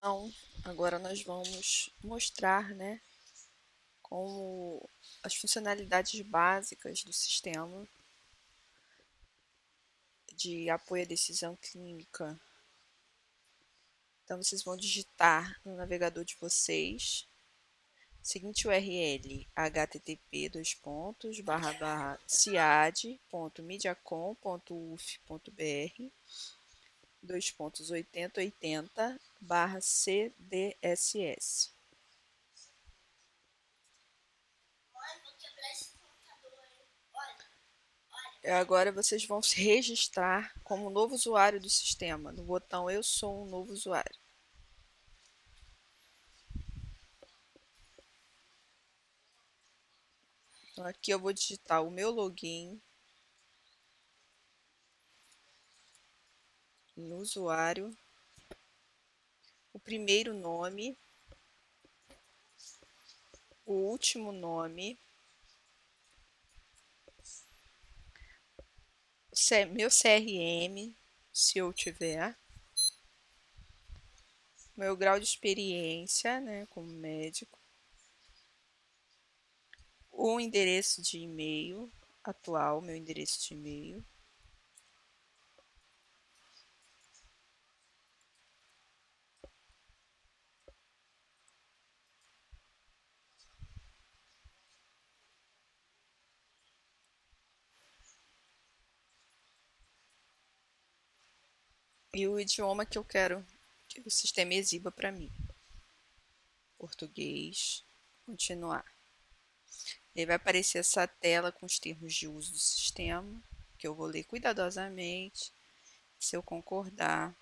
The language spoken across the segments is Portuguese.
Então, agora nós vamos mostrar, né, como as funcionalidades básicas do sistema de apoio à decisão clínica. Então, vocês vão digitar no navegador de vocês seguinte URL: http://ciad.mediacom.uf.br 2.8080/CDSS. Agora vocês vão se registrar como novo usuário do sistema, no botão Eu sou um novo usuário. Então aqui eu vou digitar o meu login no usuário, o primeiro nome, o último nome, meu CRM, se eu tiver, meu grau de experiência, né, como médico, o endereço de e-mail atual, meu endereço de e-mail, e o idioma que eu quero que o sistema exiba para mim. Português, continuar. E aí vai aparecer essa tela com os termos de uso do sistema, que eu vou ler cuidadosamente. Se eu concordar,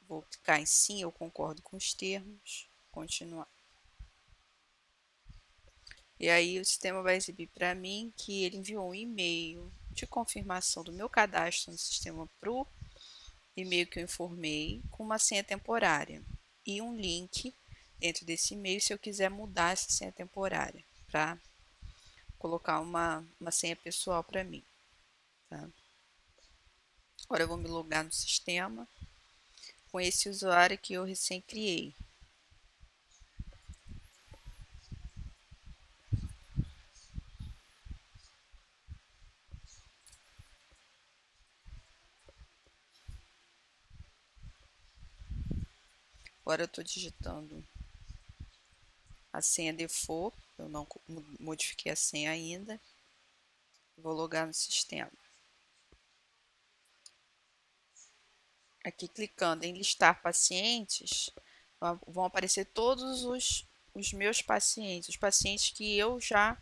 vou clicar em sim, eu concordo com os termos, continuar. E aí o sistema vai exibir para mim que ele enviou um e-mail de confirmação do meu cadastro no sistema para o e-mail que eu informei, com uma senha temporária e um link dentro desse e-mail se eu quiser mudar essa senha temporária para colocar uma senha pessoal para mim. Tá? Agora eu vou me logar no sistema com esse usuário que eu recém criei. Agora eu estou digitando a senha default, eu não modifiquei a senha ainda. Vou logar no sistema. Aqui clicando em listar pacientes, vão aparecer todos os meus pacientes, os pacientes que eu já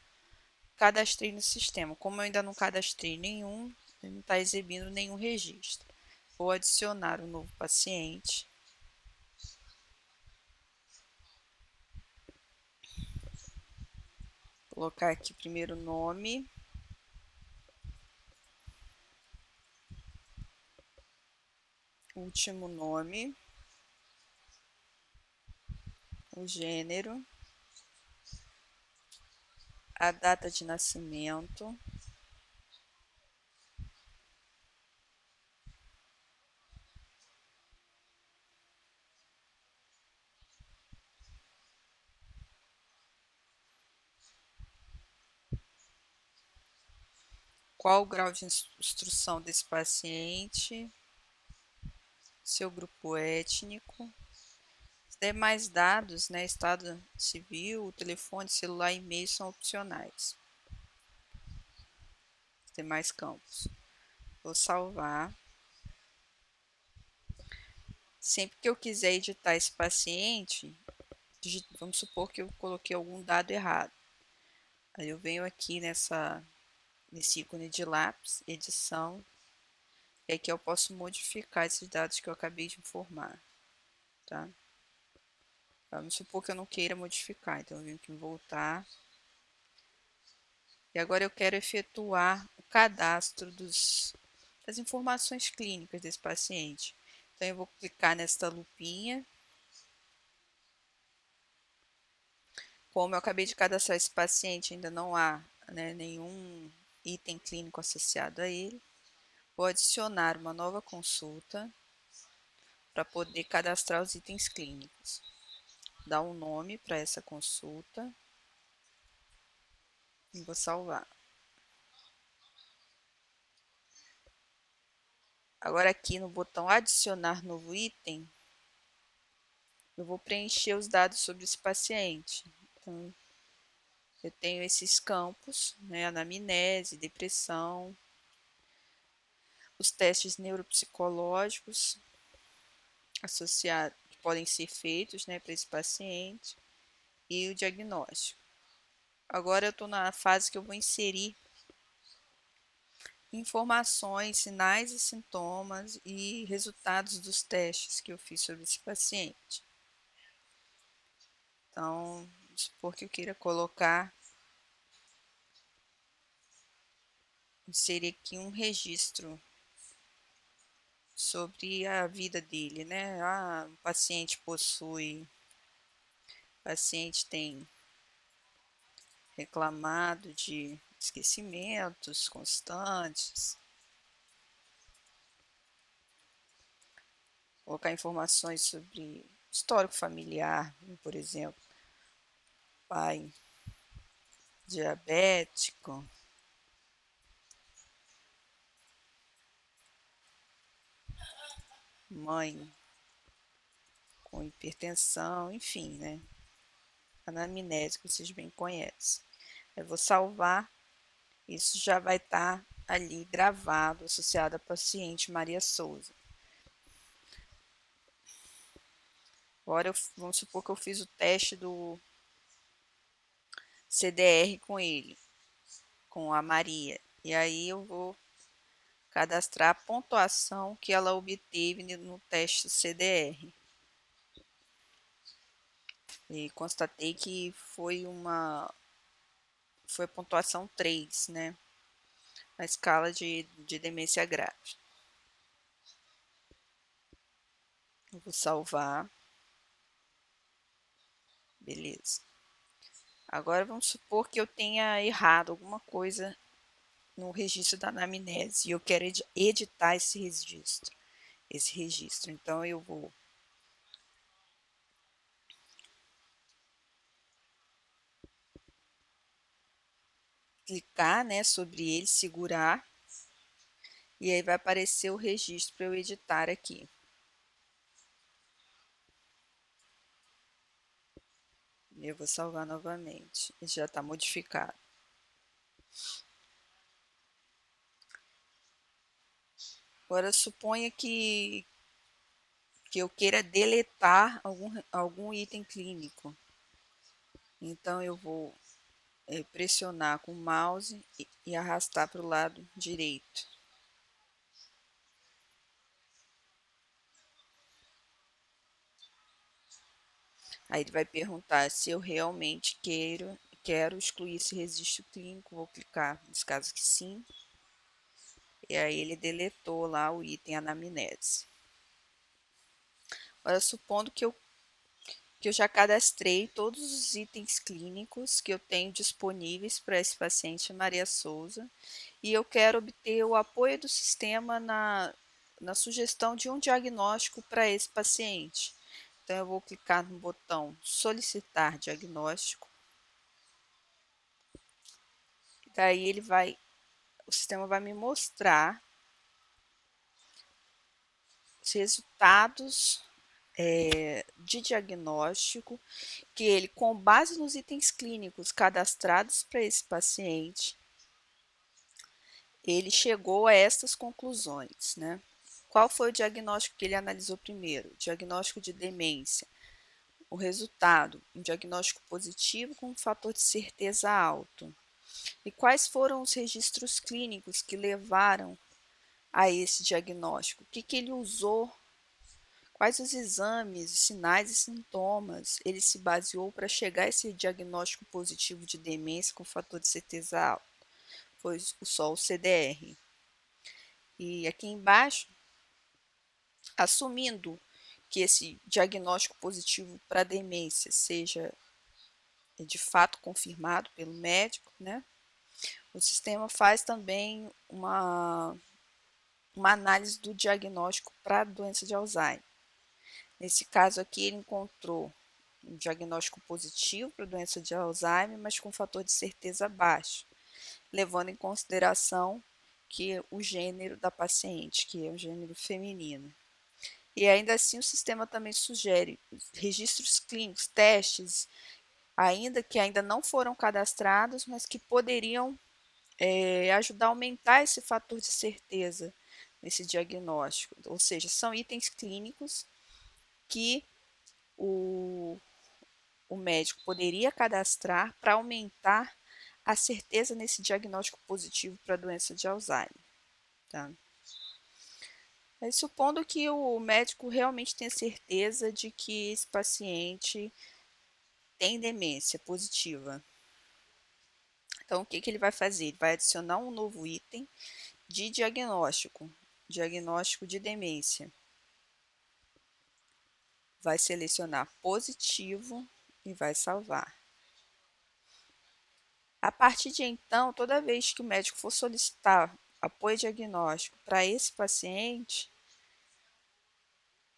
cadastrei no sistema. Como eu ainda não cadastrei nenhum, não está exibindo nenhum registro. Vou adicionar um novo paciente. Colocar aqui primeiro nome. Último nome. O gênero. A data de nascimento. Qual o grau de instrução desse paciente. Seu grupo étnico. Os demais dados, né, estado civil, telefone, celular e e-mail são opcionais. Os demais campos. Vou salvar. Sempre que eu quiser editar esse paciente, vamos supor que eu coloquei algum dado errado. Aí eu venho aqui nesse ícone de lápis, edição, e aqui eu posso modificar esses dados que eu acabei de informar. Tá? Vamos supor que eu não queira modificar, então eu venho aqui em voltar. E agora eu quero efetuar o cadastro das informações clínicas desse paciente. Então eu vou clicar nesta lupinha. Como eu acabei de cadastrar esse paciente, ainda não há, né, nenhum item clínico associado a ele. Vou adicionar uma nova consulta para poder cadastrar os itens clínicos. dar um nome para essa consulta e vou salvar. Agora aqui no botão adicionar novo item, eu vou preencher os dados sobre esse paciente. Então, eu tenho esses campos, né, anamnese, depressão, os testes neuropsicológicos associados que podem ser feitos, né, para esse paciente e o diagnóstico. Agora eu estou na fase que eu vou inserir informações, sinais e sintomas e resultados dos testes que eu fiz sobre esse paciente. Então, vamos supor que eu queira colocar, inserir aqui um registro sobre a vida dele, né? O paciente tem reclamado de esquecimentos constantes, colocar informações sobre histórico familiar, por exemplo, pai diabético, mãe com hipertensão, enfim, né? Anamnese que vocês bem conhecem. Eu vou salvar, isso já vai estar ali gravado, associado à paciente Maria Souza. Agora, vamos supor que eu fiz o teste do CDR com ele, com a Maria. E aí eu vou cadastrar a pontuação que ela obteve no teste CDR. E constatei que foi a pontuação 3, né? Na escala de demência grave. Eu vou salvar. Beleza. Agora vamos supor que eu tenha errado alguma coisa no registro da anamnese e eu quero editar esse registro. Então eu vou clicar, né, sobre ele, segurar e aí vai aparecer o registro para eu editar aqui. Eu vou salvar novamente, já está modificado. Agora suponha que eu queira deletar algum item clínico. Então eu vou pressionar com o mouse e arrastar para o lado direito. Aí ele vai perguntar se eu realmente quero excluir esse registro clínico. Vou clicar nesse caso que sim. E aí ele deletou lá o item anamnese. Agora, supondo que eu já cadastrei todos os itens clínicos que eu tenho disponíveis para esse paciente Maria Souza e eu quero obter o apoio do sistema na sugestão de um diagnóstico para esse paciente. Então, eu vou clicar no botão solicitar diagnóstico. Daí o sistema vai me mostrar os resultados de diagnóstico que ele, com base nos itens clínicos cadastrados para esse paciente, ele chegou a estas conclusões, né? Qual foi o diagnóstico que ele analisou primeiro? Diagnóstico de demência. O resultado, um diagnóstico positivo com um fator de certeza alto. E quais foram os registros clínicos que levaram a esse diagnóstico? O que ele usou? Quais os exames, sinais e sintomas ele se baseou para chegar a esse diagnóstico positivo de demência com fator de certeza alto? Foi só o CDR. E aqui embaixo, assumindo que esse diagnóstico positivo para demência seja de fato confirmado pelo médico, né? O sistema faz também uma análise do diagnóstico para a doença de Alzheimer. Nesse caso aqui, ele encontrou um diagnóstico positivo para a doença de Alzheimer, mas com fator de certeza baixo, levando em consideração que o gênero da paciente, que é o gênero feminino. E ainda assim o sistema também sugere registros clínicos, testes, ainda que ainda não foram cadastrados, mas que poderiam ajudar a aumentar esse fator de certeza nesse diagnóstico. Ou seja, são itens clínicos que o médico poderia cadastrar para aumentar a certeza nesse diagnóstico positivo para a doença de Alzheimer. Tá? Mas supondo que o médico realmente tenha certeza de que esse paciente tem demência positiva. Então, o que ele vai fazer? Ele vai adicionar um novo item de diagnóstico de demência. Vai selecionar positivo e vai salvar. A partir de então, toda vez que o médico for solicitar apoio diagnóstico para esse paciente,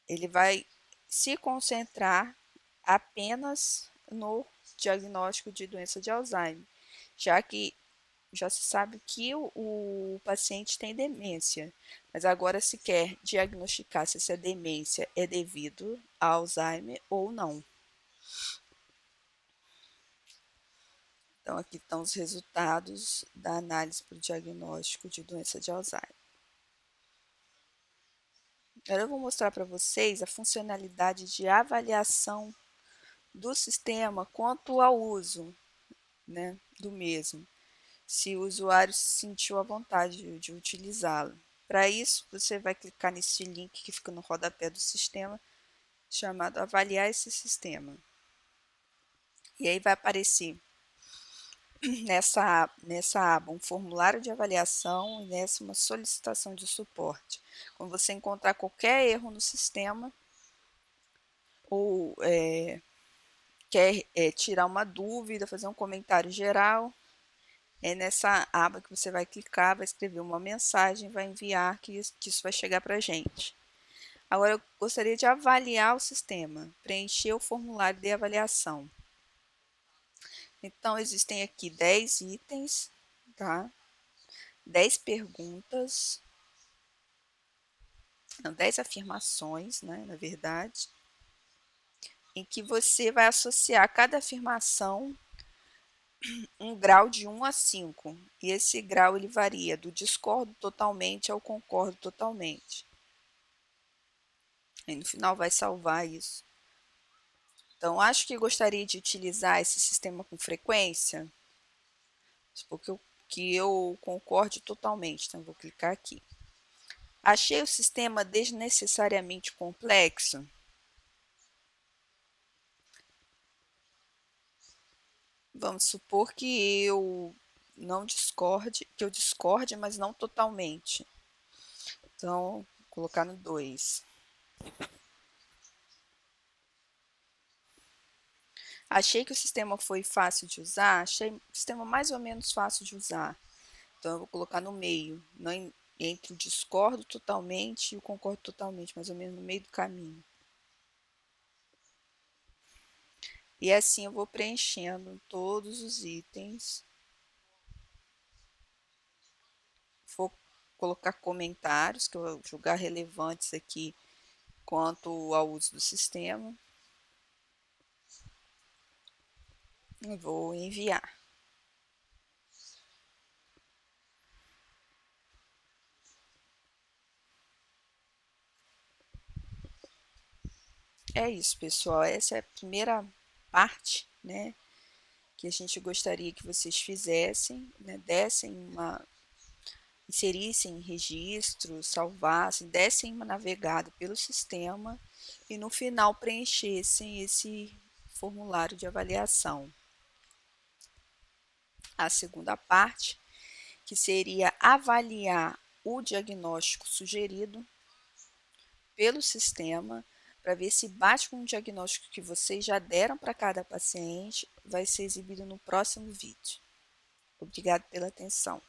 ele vai se concentrar apenas no diagnóstico de doença de Alzheimer, já que já se sabe que o paciente tem demência, mas agora se quer diagnosticar se essa demência é devido a Alzheimer ou não. Então, aqui estão os resultados da análise para o diagnóstico de doença de Alzheimer. Agora eu vou mostrar para vocês a funcionalidade de avaliação do sistema quanto ao uso, né, do mesmo, se o usuário se sentiu à vontade de utilizá-lo. Para isso, você vai clicar nesse link que fica no rodapé do sistema, chamado Avaliar esse sistema. E aí vai aparecer nessa aba um formulário de avaliação e nessa uma solicitação de suporte. Quando você encontrar qualquer erro no sistema ou quer tirar uma dúvida, fazer um comentário geral, é nessa aba que você vai clicar, vai escrever uma mensagem, vai enviar que isso vai chegar para a gente. Agora eu gostaria de avaliar o sistema, preencher o formulário de avaliação. Então existem aqui 10 itens, tá? 10 perguntas, não, 10 afirmações, né, na verdade, em que você vai associar a cada afirmação um grau de 1 a 5. E esse grau ele varia do discordo totalmente ao concordo totalmente. E no final vai salvar isso. Então, acho que gostaria de utilizar esse sistema com frequência, porque que eu concorde totalmente. Então, vou clicar aqui. Achei o sistema desnecessariamente complexo. Vamos supor que eu discorde, mas não totalmente. Então, vou colocar no 2. Achei que o sistema foi fácil de usar, achei o sistema mais ou menos fácil de usar. Então, eu vou colocar no meio, entre o discordo totalmente e o concordo totalmente, mais ou menos no meio do caminho. E assim eu vou preenchendo todos os itens. Vou colocar comentários que eu vou julgar relevantes aqui quanto ao uso do sistema. E vou enviar. É isso, pessoal. Essa é a primeira parte, né, que a gente gostaria que vocês fizessem, né, inserissem registro, salvassem, dessem uma navegada pelo sistema e no final preenchessem esse formulário de avaliação. A segunda parte, que seria avaliar o diagnóstico sugerido pelo sistema, para ver se bate com o diagnóstico que vocês já deram para cada paciente, vai ser exibido no próximo vídeo. Obrigado pela atenção.